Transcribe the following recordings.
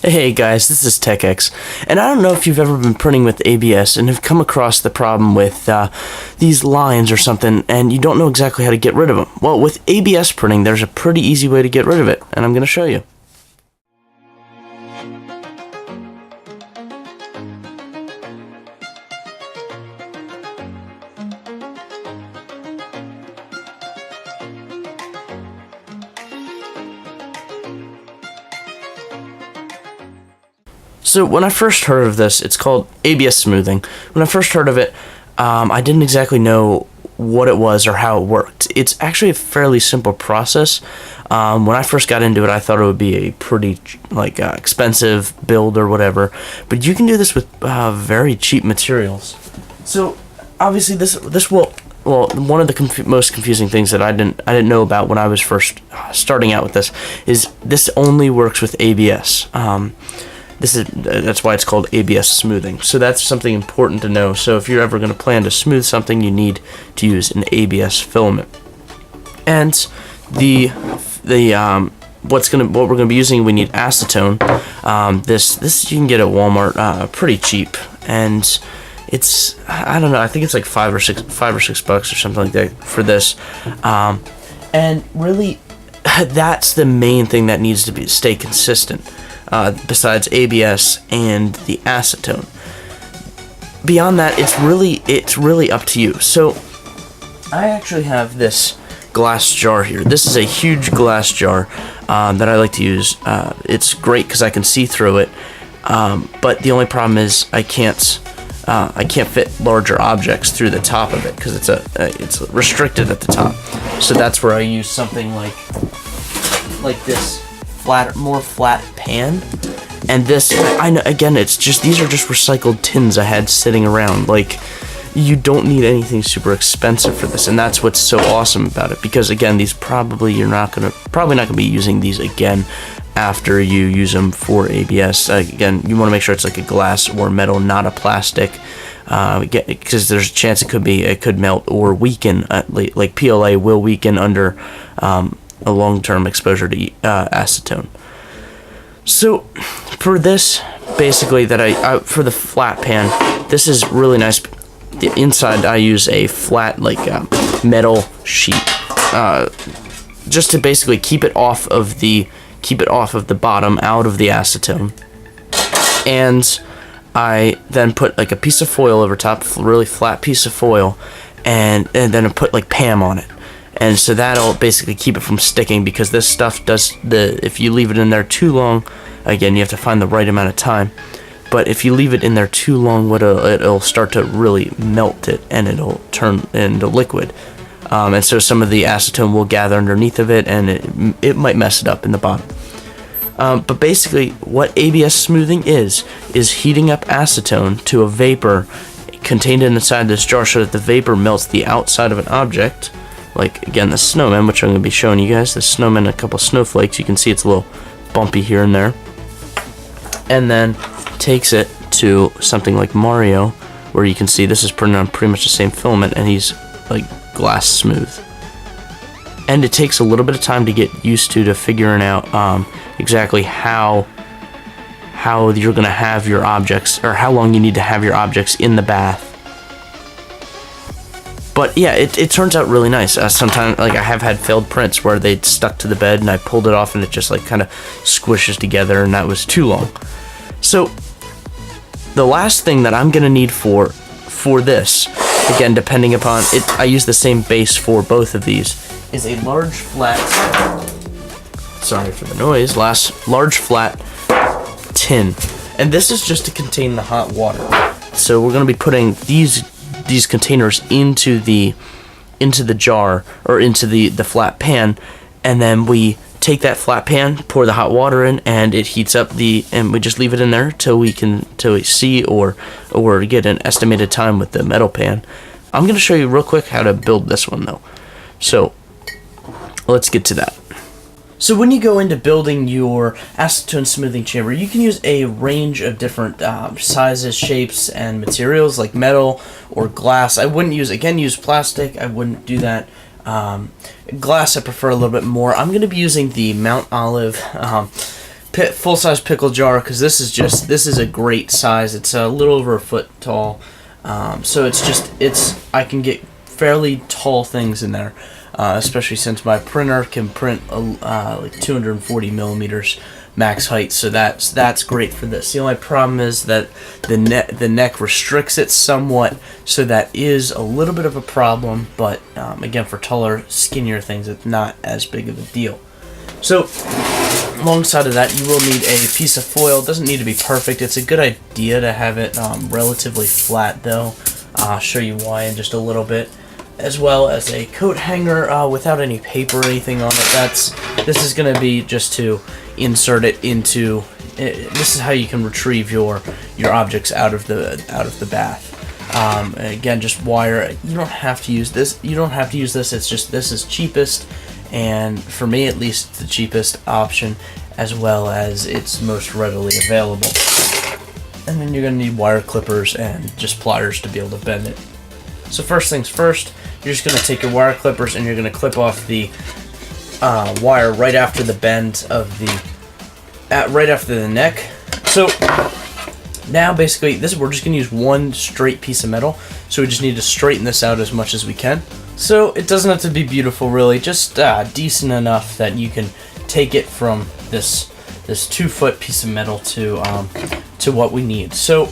Hey guys, this is TechX, and I don't know if you've ever been printing with ABS and have come across the problem with these lines or something, and you don't know exactly how to get rid of them. Well, with ABS printing, there's a pretty easy way to get rid of it, and I'm going to show you. So when I first heard of this, it's called ABS smoothing. When I first heard of it, I didn't exactly know what it was or how it worked. It's actually a fairly simple process. When I first got into it, I thought it would be a pretty expensive build or whatever, but you can do this with very cheap materials. So obviously this will. Well, one of the most confusing things that I didn't know about when I was first starting out with this is this only works with ABS. That's why it's called ABS smoothing. So that's something important to know. So if you're ever going to plan to smooth something, you need to use an ABS filament. And what we're going to be using, we need acetone. This you can get at Walmart pretty cheap, and it's, I don't know, I think it's like $5 or $6 or something like that for this. And really, that's the main thing that needs to stay consistent. Besides ABS and the acetone. Beyond that, it's really up to you. So I actually have this glass jar here. This is a huge glass jar that I like to use. It's great because I can see through it, but the only problem is I can't fit larger objects through the top of it because it's restricted at the top. So that's where I use something like this more flat pan. And this, I know, again, it's just, these are just recycled tins I had sitting around. Like, you don't need anything super expensive for this, and that's what's so awesome about it. Because again, these probably not gonna be using these again after you use them for ABS. Again, you want to make sure it's like a glass or metal, not a plastic, because there's a chance it could melt or weaken. Like PLA will weaken under a long-term exposure to acetone. So for this, basically, for the flat pan, this is really nice. The inside, I use a flat metal sheet, just to basically keep it off of the bottom, out of the acetone. And I then put like a piece of foil over top, a really flat piece of foil, and then I put like PAM on it. And so that'll basically keep it from sticking, because this stuff if you leave it in there too long, again, you have to find the right amount of time, but if you leave it in there too long, it'll start to really melt it, and it'll turn into liquid. And so some of the acetone will gather underneath of it, and it might mess it up in the bottom. But basically, what ABS smoothing is heating up acetone to a vapor contained inside this jar, so that the vapor melts the outside of an object. Like, again, the snowman, which I'm going to be showing you guys. The snowman, a couple snowflakes. You can see it's a little bumpy here and there. And then takes it to something like Mario, where you can see this is printed on pretty much the same filament, and he's like glass smooth. And it takes a little bit of time to get used to figuring out exactly how you're going to have your objects, or how long you need to have your objects in the bath. But yeah, it turns out really nice. Sometimes, I have had failed prints where they'd stuck to the bed and I pulled it off and it just kind of squishes together, and that was too long. So the last thing that I'm gonna need for this, again, depending upon it, I use the same base for both of these, is a large flat. Sorry for the noise. Large flat tin, and this is just to contain the hot water. So we're gonna be putting these containers into the jar, or into the flat pan, and then we take that flat pan, pour the hot water in, and it heats up and we just leave it in there till we see or get an estimated time with the metal pan. I'm going to show you real quick how to build this one though. So let's get to that. So when you go into building your acetone smoothing chamber, you can use a range of different sizes, shapes, and materials, like metal or glass. I wouldn't use plastic. I wouldn't do that. Glass I prefer a little bit more. I'm going to be using the Mount Olive full-size pickle jar, because this is a great size. It's a little over a foot tall, so I can get fairly tall things in there, especially since my printer can print like 240 millimeters max height, so that's great for this. The only problem is that the neck restricts it somewhat, so that is a little bit of a problem, but again, for taller, skinnier things, it's not as big of a deal. So alongside of that, you will need a piece of foil. It doesn't need to be perfect. It's a good idea to have it relatively flat, though. I'll show you why in just a little bit. As well as a coat hanger without any paper or anything on it. This is going to be just to insert it into. This is how you can retrieve your objects out of the bath. Again, just wire. You don't have to use this. It's just, this is cheapest, and for me at least, the cheapest option, as well as it's most readily available. And then you're going to need wire clippers and just pliers to be able to bend it. So first things first, you're just going to take your wire clippers and you're going to clip off the wire right after the bend of right after the neck. So now basically we're just going to use one straight piece of metal, so we just need to straighten this out as much as we can. So it doesn't have to be beautiful, really, just decent enough that you can take it from this 2-foot piece of metal to what we need. So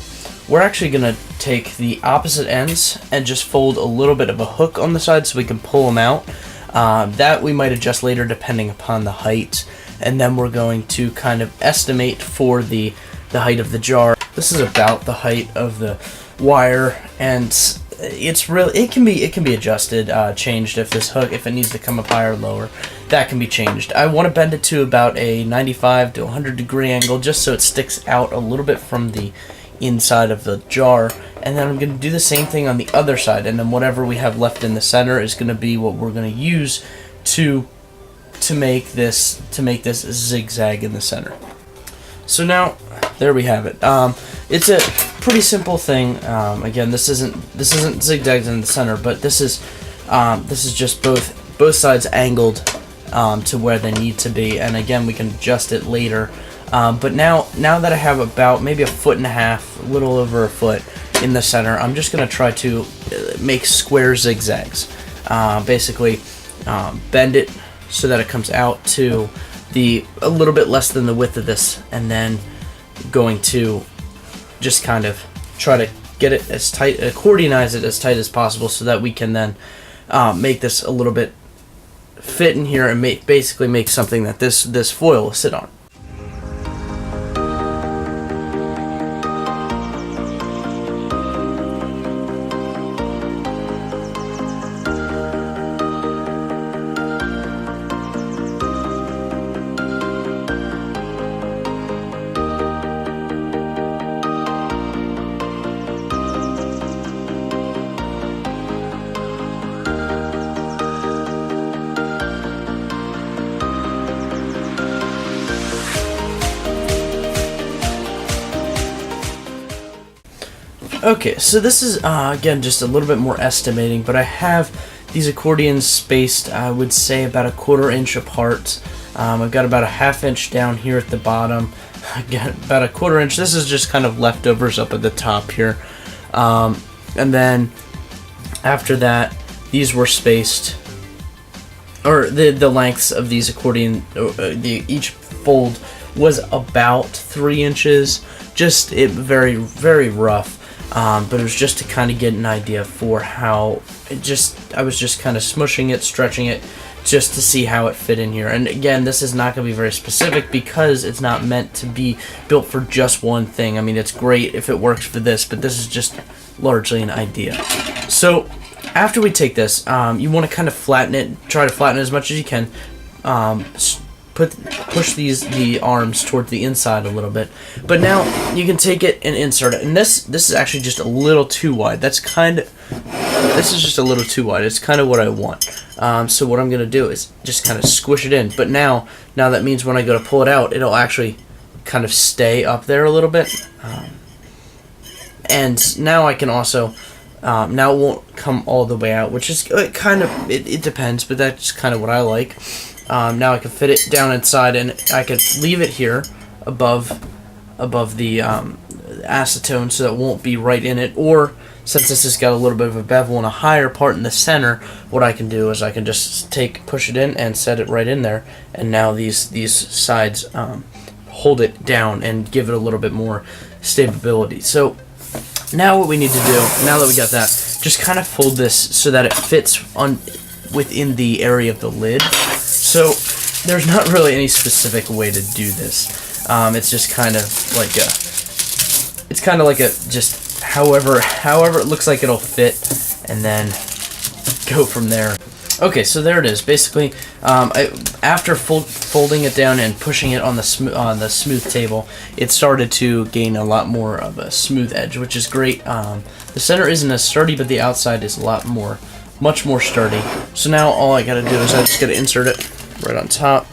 we're actually going to take the opposite ends and just fold a little bit of a hook on the side so we can pull them out. That we might adjust later depending upon the height. And then we're going to kind of estimate for the height of the jar. This is about the height of the wire, and it can be adjusted, changed if it needs to come up higher or lower. That can be changed. I want to bend it to about a 95 to 100 degree angle, just so it sticks out a little bit from the inside of the jar, and then I'm going to do the same thing on the other side, and then whatever we have left in the center is going to be what we're going to use to make this zigzag in the center. So now there we have it. It's a pretty simple thing. Again, this isn't zigzags in the center, but this is just both sides angled to where they need to be, and again, we can adjust it later. But now that I have about maybe 1.5 feet, a little over a foot in the center, I'm just going to try to make square zigzags. Basically, bend it so that it comes out to a little bit less than the width of this, and then going to just kind of try to get it as tight, accordionize it as tight as possible, so that we can then make this a little bit fit in here and basically make something that this foil will sit on. Okay, so this is, again, just a little bit more estimating, but I have these accordions spaced, I would say, about 1/4 inch apart. I've got about a 1/2 inch down here at the bottom. I've got about 1/4 inch. This is just kind of leftovers up at the top here. And then after that, these were spaced, or the lengths of these accordion, each fold was about 3 inches. Just very, very rough. But it was just to kind of get an idea for how I was just kind of smushing it, stretching it, just to see how it fit in here. And again, this is not going to be very specific because it's not meant to be built for just one thing. I mean, it's great if it works for this, but this is just largely an idea. So after we take this, you want to kind of flatten it, try to flatten it as much as you can. Push the arms towards the inside a little bit, but now you can take it and insert it. And this is actually just a little too wide. This is just a little too wide. It's kind of what I want. So what I'm gonna do is just kind of squish it in. But now that means when I go to pull it out, it'll actually kind of stay up there a little bit. And now I can also now it won't come all the way out, which is kind of it depends, but that's kind of what I like. Now I can fit it down inside, and I could leave it here above the acetone, so that it won't be right in it. Or since this has got a little bit of a bevel and a higher part in the center, what I can do is I can just push it in and set it right in there, and now these sides hold it down and give it a little bit more stability. So now what we need to do, now that we got that, just kind of fold this so that it fits on within the area of the lid. So there's not really any specific way to do this. It's just kind of like just however it looks like it'll fit, and then go from there. Okay, so there it is. Basically, after folding it down and pushing it on the smooth table, it started to gain a lot more of a smooth edge, which is great. The center isn't as sturdy, but the outside is much more sturdy. So now all I gotta do is I just gotta insert it right on top.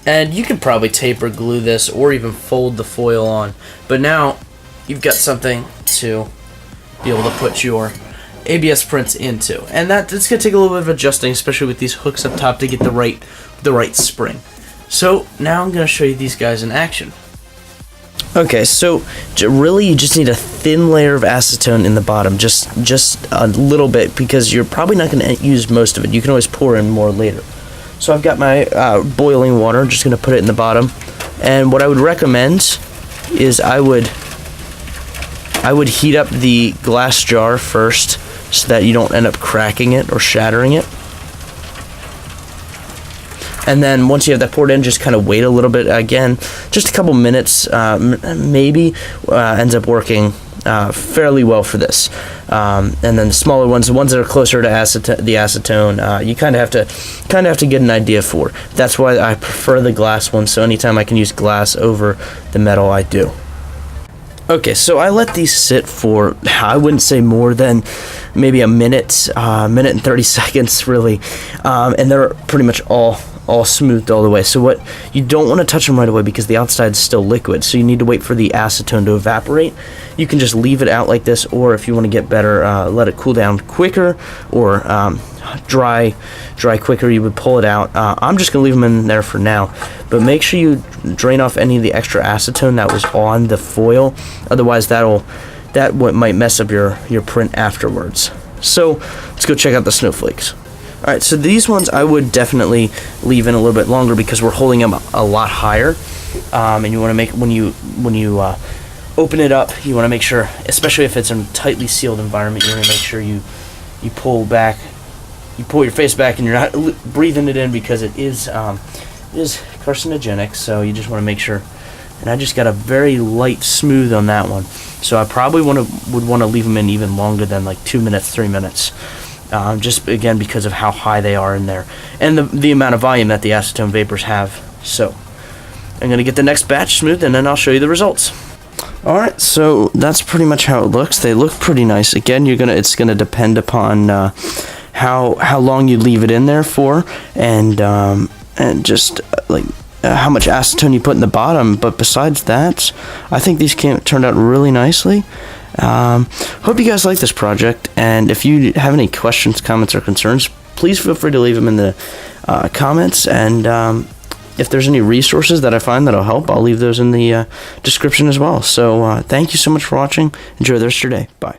And you can probably tape or glue this, or even fold the foil on. But now you've got something to be able to put your ABS prints into, and it's gonna take a little bit of adjusting, especially with these hooks up top, to get the right spring. So now I'm gonna show you these guys in action. Okay, so really you just need a thin layer of acetone in the bottom, just a little bit, because you're probably not gonna use most of it. You can always pour in more later. So I've got my boiling water. I'm just gonna put it in the bottom, and what I would recommend is I would heat up the glass jar first, so that you don't end up cracking it or shattering it. And then once you have that poured in, just kind of wait a little bit. Again, just a couple minutes, maybe, ends up working fairly well for this. And then the smaller ones, the ones that are closer to the acetone, you kind of have to get an idea for. That's why I prefer the glass one. So anytime I can use glass over the metal, I do. Okay, so I let these sit for, I wouldn't say more than maybe a minute and 30 seconds, really, and they're pretty much all smoothed all the way. So what you don't want to touch them right away, because the outside is still liquid, so you need to wait for the acetone to evaporate. You can just leave it out like this, or if you want to get better, let it cool down quicker, or dry quicker, you would pull it out. I'm just gonna leave them in there for now, but make sure you drain off any of the extra acetone that was on the foil, otherwise that might mess up your print afterwards. So let's go check out the snowflakes. Alright, so these ones I would definitely leave in a little bit longer, because we're holding them a lot higher, and you want to make, when you open it up, you want to make sure, especially if it's in a tightly sealed environment, you want to make sure you pull your face back and you're not breathing it in, because it is carcinogenic. So you just want to make sure. And I just got a very light smooth on that one, so I probably would want to leave them in even longer than like 2 minutes, 3 minutes, just again because of how high they are in there, and the amount of volume that the acetone vapors have. So I'm gonna get the next batch smooth, and then I'll show you the results. Alright, so that's pretty much how it looks. They look pretty nice. Again, it's gonna depend upon how long you leave it in there for, and just like how much acetone you put in the bottom. But besides that, I think these turned out really nicely. Hope you guys like this project, and if you have any questions, comments, or concerns, please feel free to leave them in the comments, and if there's any resources that I find that'll help, I'll leave those in the description as well. So thank you so much for watching. Enjoy the rest of your day. Bye.